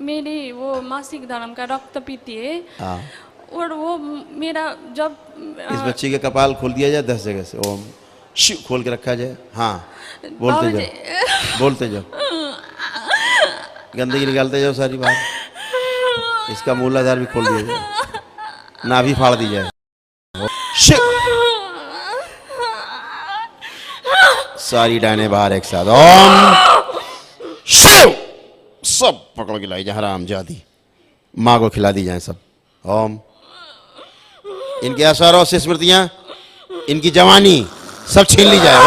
मेरी वो मासिक धर्म का रक्त पीती है। हाँ। और वो मेरा जब इस बच्ची के कपाल खोल दिया जाए 10 जगह से, ओम शिव खोल के रखा जाए। हाँ, बोलते जाओ, बोलते जाओ, गंदगी निकालते जाओ सारी बात। इसका मूलाधार भी खोल दिया जाए, नाभि फाड़ दी जाए। शिव, सारी डायने बाहर एक साथ। ओम शिव, सब पकड़ के लाई जाए, हराम जादी, माँ को खिला दी जाए सब। ओम, इनके आसारों से स्मृतियां, इनकी जवानी सब छीन ली जाए,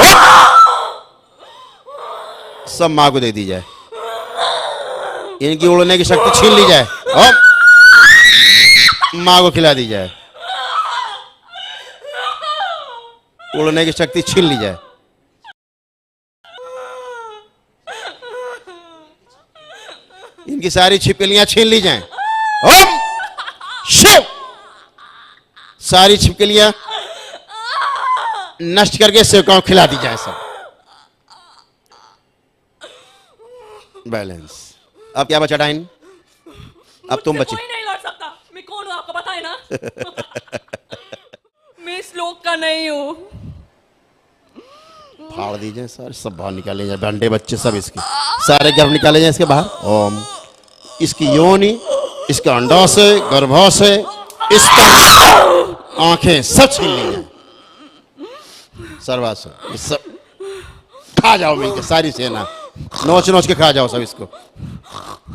सब माँ को दे दी जाए। इनकी उड़ने की शक्ति छीन ली जाए, माँ को खिला दी जाए। उड़ने की शक्ति छीन ली जाए। इनकी सारी छिपकलियां छीन ली जाएं। ओम शिव, सारी छिपकलियां नष्ट करके सेवकाओं खिला दी जाए सब। बैलेंस। अब क्या बचा डाइन? अब तुम बची। कोई नहीं लड़ सकता। मैं कौन हूँ आपको पता है ना? मैं इस लोक का नहीं हूँ। फाड़ दीजिए सारे, सब बाहर निकाले जाए, बंडे बच्चे सब इसके सारे गर्भ निकाले जाए इसके बाहर। ओम, इसकी योनि, इसका अंडाशय, गर्भाशय, इसका आंखें सब छीन ली जाए। सर्वासु सब खा जाओ मिलके, सारी सेना नोच नोच के खा जाओ सब इसको।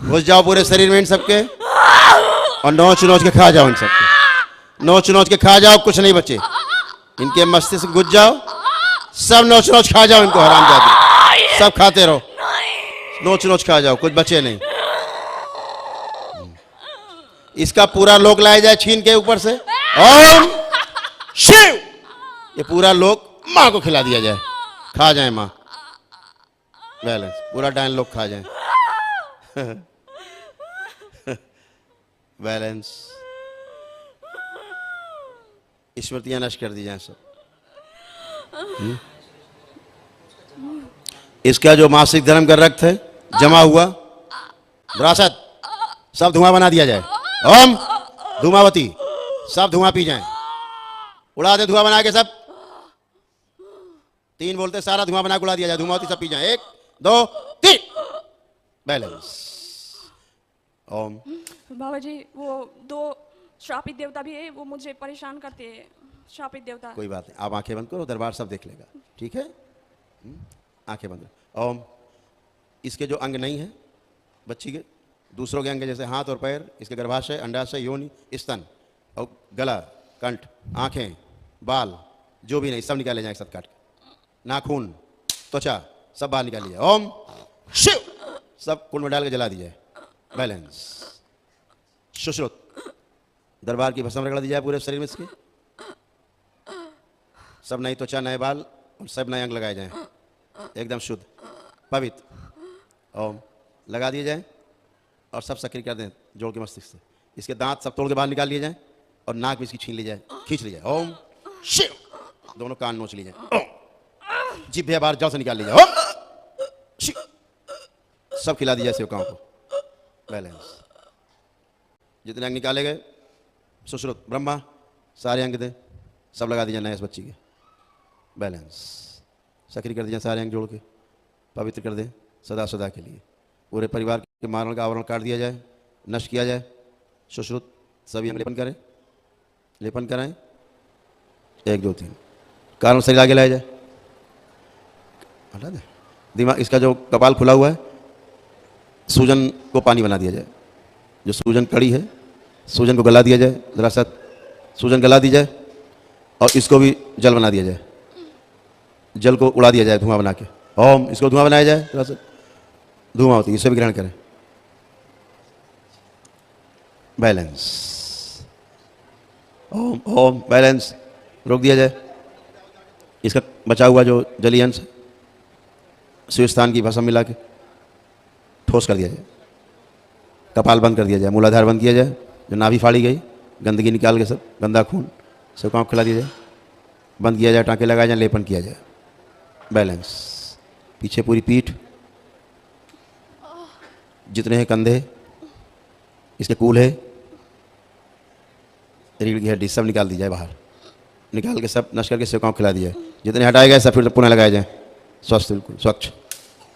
घुस जाओ पूरे शरीर में इन सबके और नोच नोच के खा जाओ इन सबके, नोच नोच के खा जाओ, कुछ नहीं बचे। इनके मस्तिष्क घुस जाओ, सब नोच नोच खा जाओ इनको, हरामजादी, सब खाते रहो, नोच नोच खा जाओ, कुछ बचे नहीं। इसका पूरा लोक लाया जाए छीन के ऊपर से। ओम शिव, ये पूरा लोक माँ को खिला दिया जाए, खा जाए माँ। बैलेंस, पूरा डायन लोग खा जाए। बैलेंस, स्मृतियां नष्ट कर दी जाए सब। इसका जो मासिक धर्म का रक्त है जमा हुआ विरासत, सब धुआं बना दिया जाए। ओम धूमावती, सब धुआं पी जाए, उड़ा दे धुआं बना के सब। 3 बोलते, सारा धुआं बना के उड़ा दिया जाए, धूमावती सब पी जाए। 1 2 3। बैलेंस। ओम। बाबा जी, वो 2 श्रापित देवता भी है, वो मुझे परेशान करते हैं। श्रापित देवता। कोई बात नहीं, आप आंखें बंद करो, दरबार सब देख लेगा, ठीक है? आंखें बंद करो। ओम, इसके जो अंग नहीं है बच्ची के, दूसरों के अंग जैसे हाथ और पैर, इसके गर्भाशय, अंडाशय, योनि, स्तन और गला, कंठ, आंखें, बाल, जो भी नहीं, सब निकाले जाए सब काट के। नाखून, त्वचा, सब बाहर निकाल लिया। ओम शिव, सब कुंड में डाल के जला दीजिए। बैलेंस। सुश्रुत, दरबार की भस्म रगड़ दी जाए पूरे शरीर में इसके, सब नई त्वचा, नए बाल और सब नए अंग लगाए जाएं, एकदम शुद्ध पवित्र। ओम लगा दिए जाएं और सब सक्रिय कर दें जोड़ के मस्तिष्क से। इसके दांत सब तोड़ के बाहर निकाल लिए जाएं और नाक भी इसकी छीन ली जाए, खींच ली जाए। ओम शिव, दोनों कान नोच ली जाए, जिभ बाहर जाओ से निकाल ली जाए। ओम शिव, सब खिला दी जाए सेवकाओं को। बैलेंस। जितने अंग निकाले गए, सुश्रुत, ब्रह्मा, सारे अंग दे, सब लगा दीजिए नए इस बच्ची के। बैलेंस। सक्रिय कर दीजिए सारे अंग जोड़ के, पवित्र कर दें सदा सदा के लिए। पूरे परिवार के मारण का आवरण काट दिया जाए, नष्ट किया जाए। सुश्रुत सभी अंग लेपन करें, लेपन कराएं। 1 2 3। कारण शरीर आगे लाया जाए, हटा दे। दिमाग, इसका जो कपाल खुला हुआ है, सूजन को पानी बना दिया जाए। जो सूजन कड़ी है, सूजन को गला दिया जाए, जरा सा सूजन गला दी जाए और इसको भी जल बना दिया जाए। जल को उड़ा दिया जाए धुआं बना के। ओम, इसको धुआं बनाया जाए, जरा सा धुआं होती है, इसे भी ग्रहण करें। बैलेंस। ओम ओम, बैलेंस। रोक दिया जाए। इसका बचा हुआ जो जलीय अंश है, शिव स्थान की भस्म मिला के ठोस कर दिया जाए। कपाल बंद कर दिया जाए, मूलाधार बंद किया जाए। जो नाभि फाड़ी गई, गंदगी निकाल के सब, गंदा खून सबको खिला दिया जाए, बंद किया जाए, टाँके लगाए जाए, लेपन किया जाए। बैलेंस। पीछे पूरी पीठ, जितने हैं कंधे, इसके कूल है, रीढ़ की हड्डी सब निकाल दी जाए बाहर, निकाल के सब नष्ट करके सेवकाओं को खिला दिया जाए। जितने हटाए गए सब फिर पुनः लगाए जाए, स्वस्थ बिल्कुल स्वच्छ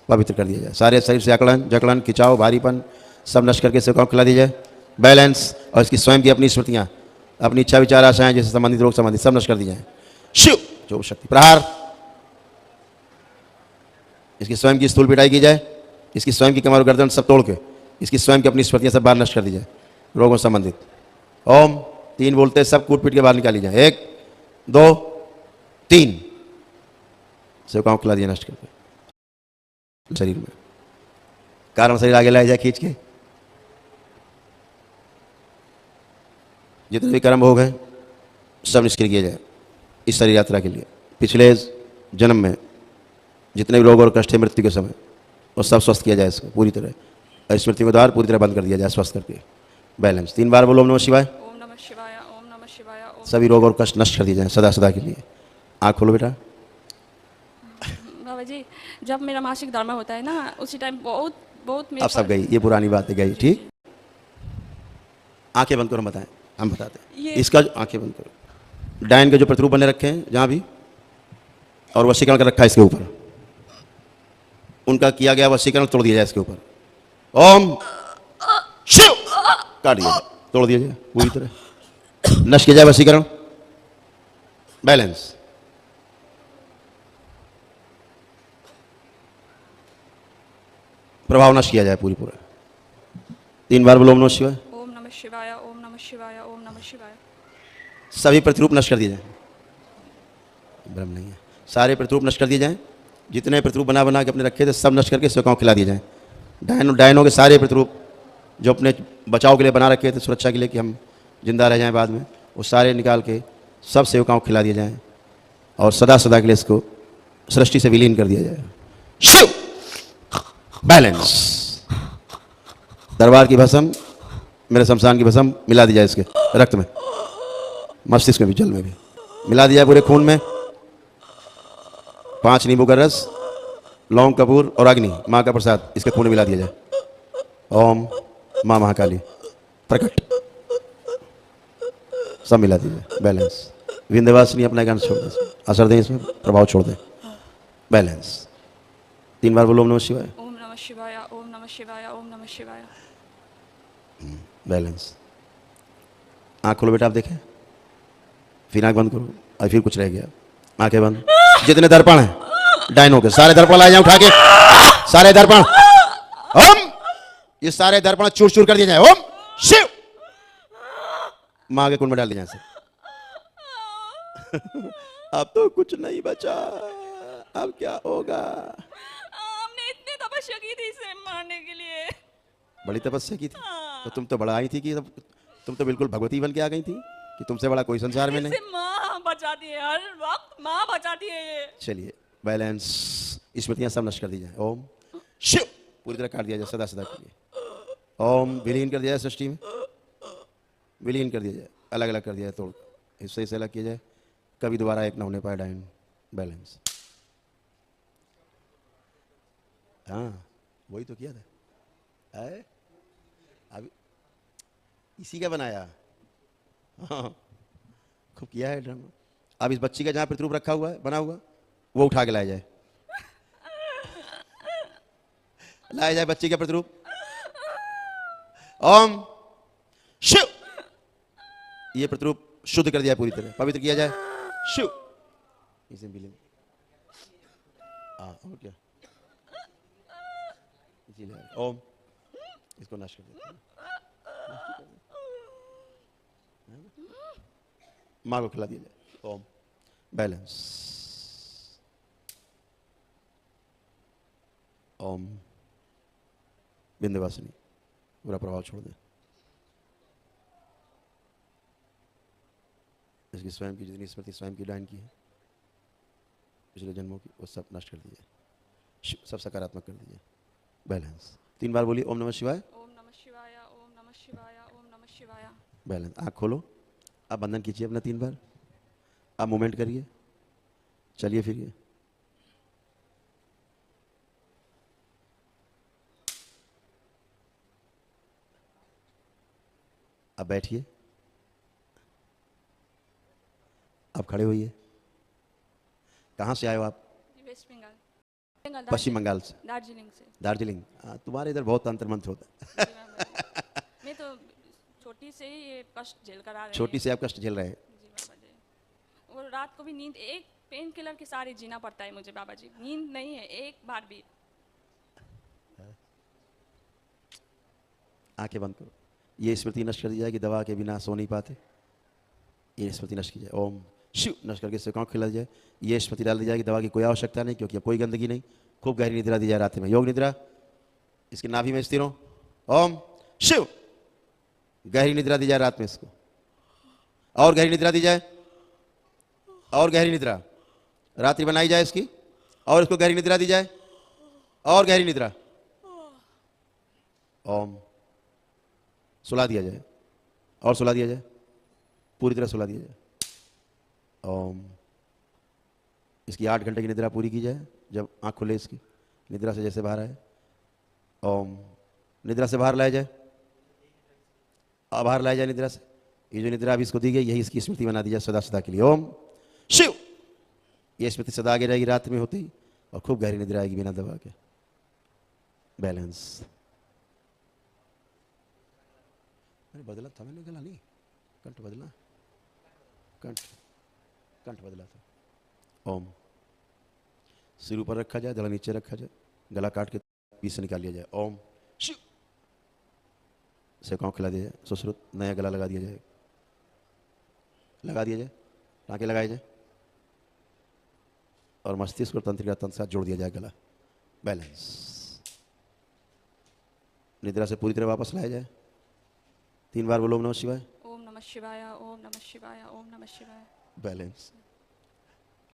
पवित्र कर दिया जाए। सारे शरीर से अकड़न जकड़न खिंचाव भारीपन सब नष्ट करके सेवकाओं को खिला दी जाए। बैलेंस और इसकी स्वयं की अपनी स्मृतियाँ, अपनी इच्छा विचार आशाएं जैसे संबंधित रोग संबंधित सब नष्ट कर दी जाए। शिव जो शक्ति प्रहार, इसकी स्वयं की स्थूल पिटाई की जाए, इसकी स्वयं की कमर और गर्दन सब तोड़ के इसकी स्वयं की अपनी स्मृतियां सब बाहर नष्ट कर दी जाए रोगों संबंधित। ओम 3 बोलते सब कूट पीट के बाहर निकाली जाए। 1 2 3 सेवकाओं को खिला दिया नष्ट करके शरीर में। कारण शरीर आगे लाया जाए खींच के, जितने भी कर्म हो गए सब निष्क्रिय किए जाए इस शरीर यात्रा के लिए। पिछले जन्म में जितने भी रोग और कष्ट है मृत्यु के समय वो सब स्वस्थ किया जाए इसको पूरी तरह, और स्मृति को द्वार पूरी तरह बंद कर दिया जाए स्वस्थ करके। बैलेंस 3 बार बोलो ओम नमः शिवाय। ओम नमः शिवाय, ओम नमः शिवाय, ओम। सभी रोग और कष्ट नष्ट कर दिए जाए सदा सदा के लिए। आँख खोलो बेटा। बाबा जी, जब मेरा मासिक धर्म होता है ना, उसी टाइम बहुत बहुत मेरे अब सब गई, ये पुरानी बातें गई। ठीक, आंखें बंद करो, हम बताएं, हम बताते हैं इसका। आंखें बंद करो। डायन के जो प्रतिरूप बने रखे हैं जहाँ भी, और वशीकरण कर रखा है इसके ऊपर, उनका किया गया वशीकरण तोड़ दिया जाए इसके ऊपर। ओम शिव काट दिया जाए, तोड़ दिया जाए पूरी तरह, नष्ट किया जाए वशीकरण। बैलेंस प्रभाव नष्ट किया जाए पूरी पूरा। 3 बार बोलो ओम नमः शिवाय। ओम नमः शिवाय, ओम नमः शिवाय, ओम नमः शिवाय। सभी प्रतिरूप नष्ट कर दिए जाए, ब्रह्म नहीं है, सारे प्रतिरूप नष्ट कर दिए जाएं। जितने प्रतिरूप बना बना के अपने रखे थे सब नष्ट करके सेवकाओं को खिला दिए जाएं। डायनों के सारे प्रतिरूप जो अपने बचाव के लिए बना रखे थे, सुरक्षा के लिए कि हम जिंदा रह जाएं बाद में, वो सारे निकाल के सब सेवकाओं को खिला दिए जाएं और सदा सदा के लिए इसको सृष्टि से विलीन कर दिया जाए। शिव बैलेंस। दरबार की भस्म मेरे शमशान की भस्म मिला दी जाए इसके रक्त में, मस्तिष्क में भी, जल में भी मिला दिया जाए, पूरे खून में। 5 नींबू का रस, लौंग कपूर और अग्नि माँ का प्रसाद इसके खून में मिला दिया जाए। ओम माँ महाकाली प्रकट, सब मिला दीजिए। बैलेंस। विंध्यवासिनी अपना ज्ञान छोड़ दें, असर दें इसमें, प्रभाव छोड़ दें। बैलेंस। 3 बार बोलो ओम नमः शिवाय। ओम नमः शिवाय, ओम नमः शिवाय, ओम नमः शिवाय। बैलेंस। आँख खोलो बेटा, आप देखें, फिर आँख बंद करो, और फिर कुछ रह गया, आंखें बंद। जितने दर्पण हैं डायनों के सारे दर्पण लाए जाए उठा के, सारे दर्पण। ओम ये सारे दर्पण चूर चूर कर दिए जाए। ओम शिव माँ के कुंड में डाल दिए जाए। अब तो कुछ नहीं बचा, अब क्या होगा। हमने इतनी तपस्या की थी इसे मारने के लिए। बड़ी तपस्या की थी, तो तुम तो बड़ा आई थी कि तुम तो बिल्कुल भगवती बन के आ गई थी कि तुमसे बड़ा कोई संसार में नहीं। इसे माँ बचाती है, हर वक्त माँ बचाती है ये। चलिए बैलेंस। स्मृतियां सब नष्ट कर दी जाए। ओम शिव पूरी तरह काट दिया जाए सदा सदा के लिए। ओम विलीन कर दिया जाए सृष्टि में, विलीन कर दिया जाए, अलग अलग कर दिया जाए, तोड़ हिस्से से अलग किया जाए, कभी दोबारा एक ना होने पाए डायन। बैलेंस। हाँ वही तो किया था। अभी इसी का बनाया। हाँ खूब किया है ड्रामा। अब इस बच्ची का जहां प्रतिरूप रखा हुआ है बना हुआ, वो उठा के लाया जाए, लाया जाए बच्ची का प्रतिरूप। ओम शिव ये प्रतिरूप शुद्ध कर दिया पूरी तरह, पवित्र किया जाए। शिव इसे मिलेंगे। और क्या, इसीलिए ओम इसको नष्ट कर देते हैं। माँ को खिला दिया जाए। ओम बैलेंस। ओम विंध्यवासिनी पूरा प्रभाव छोड़ दे। इसकी स्वयं की जितनी स्मृति स्वयं की डायन की है पिछले जन्मों की, वो सब नष्ट कर दीजिए, सब सकारात्मक कर दीजिए। बैलेंस। 3 बार बोलिए ओम नमः शिवाय। ओम नमः शिवाय, ओम नमः शिवाय, ओम नमः शिवाय। बैलेंस। आँख खोलो, आप बंधन कीजिए अपना 3 बार, आप मूवमेंट करिए, चलिए फिरिए। अब बैठिए, अब खड़े होइए। कहाँ से आए हो आप? वेस्ट बंगाल। बंगाल, पश्चिम बंगाल से। दार्जिलिंग से। दार्जिलिंग। तुम्हारे इधर बहुत अंतर मंत्र होता है। जी बाबा जी। मैं तो छोटी से ही ये कष्ट झेल कर आ रहे छोटी हैं। से आप कष्ट झेल रहे हैं। जी बाबा जी। और रात को भी नींद, एक पेन किलर के सारे जीना पड़ता है मुझे बाबा जी, नींद नहीं है एक बार भी। आंखें बंद करो। ये स्मृति नष्ट कर दी जाए कि दवा के बिना सो नहीं पाते। ये स्मृति नष्ट की जाए। ओम शिव नष्ट करके इससे खिला जाए। ये स्मृति डाल दी जाए कि दवा की कोई आवश्यकता नहीं, क्योंकि अब कोई गंदगी नहीं। खूब गहरी निद्रा दी जाए रात में, योग निद्रा। इसकी नाभि में स्थिर हो। ओम शिव। गहरी निद्रा दी जाए रात में इसको, और गहरी निद्रा दी जाए, और गहरी निद्रा रात्रि बनाई जाए इसकी, और इसको गहरी निद्रा दी जाए, और गहरी निद्रा। ओम सुला दिया जाए, और सुला दिया जाए, पूरी तरह सुला दिया जाए। ओम इसकी 8 घंटे की निद्रा पूरी की जाए। जब आँख खुले इसकी, निद्रा से जैसे बाहर आए, ओम निद्रा से बाहर लाया जाए, बाहर लाया जाए निद्रा से। ये जो निद्रा अभी इसको दी गई, यही इसकी स्मृति बना दी जाए सदा सदा के लिए। ओम शिव। ये स्मृति सदा आगे रहेगी रात में होती ही, और खूब गहरी निद्रा आएगी बिना दबा के। बैलेंस। अरे बदला था मैंने गला, नहीं कंठ बदला, कंठ बदला था। ओम सिर ऊपर रखा जाए, गला नीचे रखा जाए, गला काट के बीच से निकाल लिया जाए। ओम शिव से कौन खिला दिया जाए, सुश्रुत नया गला लगा दिया जाए, लगा दिया जाए, टाँके लगाए जाए, और मस्तिष्क और तंत्रिका तंत्र साथ जोड़ दिया जाए गला। बैलेंस। निद्रा से पूरी तरह वापस लाया जाए। 3 बार बोलो ओम नमः शिवाय। ओम नमः शिवाय, ओम नमः शिवाय, ओम नमः शिवाय। बैलेंस।